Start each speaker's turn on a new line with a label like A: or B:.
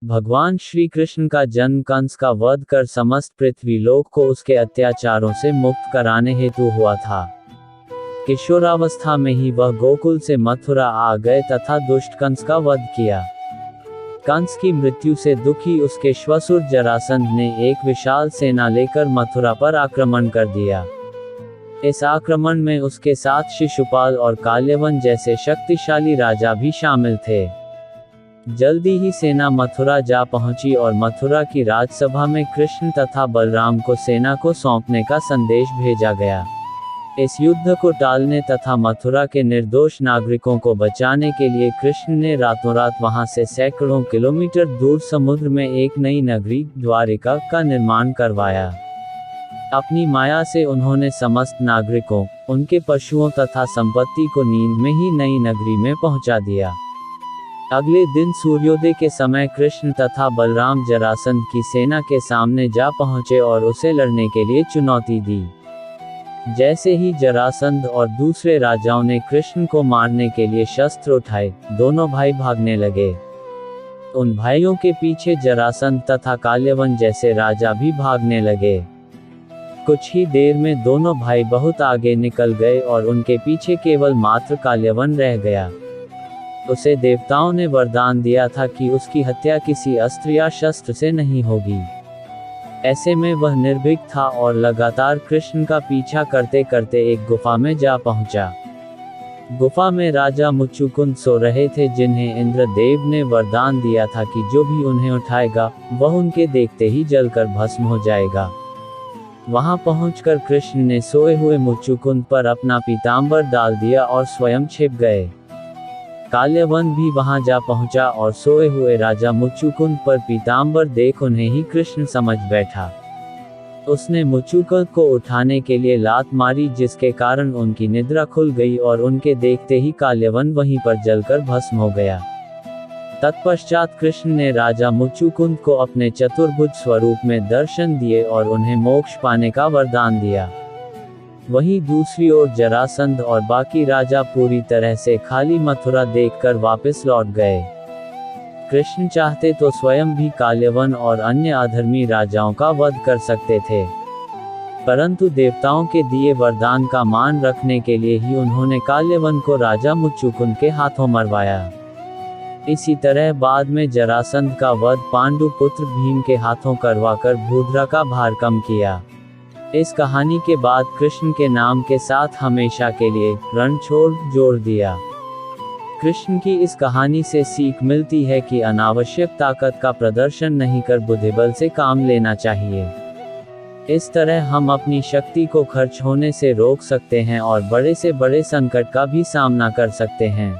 A: भगवान श्री कृष्ण का जन्म कंस का वध कर समस्त पृथ्वी लोक को उसके अत्याचारों से मुक्त कराने हेतु हुआ था। किशोरावस्था में ही वह गोकुल से मथुरा आ गए तथा दुष्ट कंस का वध किया। कंस की मृत्यु से दुखी उसके श्वशुर जरासंध ने एक विशाल सेना लेकर मथुरा पर आक्रमण कर दिया। इस आक्रमण में उसके साथ शिशुपाल और काल्यवन जैसे शक्तिशाली राजा भी शामिल थे। जल्दी ही सेना मथुरा जा पहुंची और मथुरा की राजसभा में कृष्ण तथा बलराम को सेना को सौंपने का संदेश भेजा गया। इस युद्ध को टालने तथा मथुरा के निर्दोष नागरिकों को बचाने के लिए कृष्ण ने रातों रात वहां से सैकड़ों किलोमीटर दूर समुद्र में एक नई नगरी द्वारिका का निर्माण करवाया। अपनी माया से उन्होंने समस्त नागरिकों, उनके पशुओं तथा संपत्ति को नींद में ही नई नगरी में पहुंचा दिया। अगले दिन सूर्योदय के समय कृष्ण तथा बलराम जरासंध की सेना के सामने जा पहुंचे और उसे लड़ने के लिए चुनौती दी। जैसे ही जरासंध और दूसरे राजाओं ने कृष्ण को मारने के लिए शस्त्र उठाए, दोनों भाई भागने लगे। उन भाइयों के पीछे जरासंध तथा काल्यवन जैसे राजा भी भागने लगे। कुछ ही देर में दोनों भाई बहुत आगे निकल गए और उनके पीछे केवल मात्र काल्यवन रह गया। उसे देवताओं ने वरदान दिया था कि उसकी हत्या किसी अस्त्र या शस्त्र से नहीं होगी। ऐसे में वह निर्भीक था और लगातार कृष्ण का पीछा करते करते एक गुफा में जा पहुंचा। गुफा में राजा मुचुकुंद सो रहे थे, जिन्हें इंद्रदेव ने वरदान दिया था कि जो भी उन्हें उठाएगा वह उनके देखते ही जलकर भस्म हो जाएगा। वहां पहुंचकर कृष्ण ने सोए हुए मुचुकुंद पर अपना पीतांबर डाल दिया और स्वयं छिप गए। काल्यवन भी वहां जा पहुंचा और सोए हुए राजा मुचुकुंद पर पीतांबर देख उन्हें ही कृष्ण समझ बैठा। उसने मुचुकुंद को उठाने के लिए लात मारी, जिसके कारण उनकी निद्रा खुल गई और उनके देखते ही काल्यवन वहीं पर जलकर भस्म हो गया। तत्पश्चात कृष्ण ने राजा मुचुकुंद को अपने चतुर्भुज स्वरूप में दर्शन दिए और उन्हें मोक्ष पाने का वरदान दिया। वहीं दूसरी ओर जरासंध और बाकी राजा पूरी तरह से खाली मथुरा देखकर वापस लौट गए। कृष्ण चाहते तो स्वयं भी काल्यवन और अन्य अधर्मी राजाओं का वध कर सकते थे, परंतु देवताओं के दिए वरदान का मान रखने के लिए ही उन्होंने काल्यवन को राजा मुचुकुंद के हाथों मरवाया। इसी तरह बाद में जरासंध का वध पांडु पुत्र भीम के हाथों करवाकर भूधरा का भार कम किया। इस कहानी के बाद कृष्ण के नाम के साथ हमेशा के लिए रणछोड़ जोड़ दिया। कृष्ण की इस कहानी से सीख मिलती है कि अनावश्यक ताकत का प्रदर्शन नहीं कर बुद्धिबल से काम लेना चाहिए। इस तरह हम अपनी शक्ति को खर्च होने से रोक सकते हैं और बड़े से बड़े संकट का भी सामना कर सकते हैं।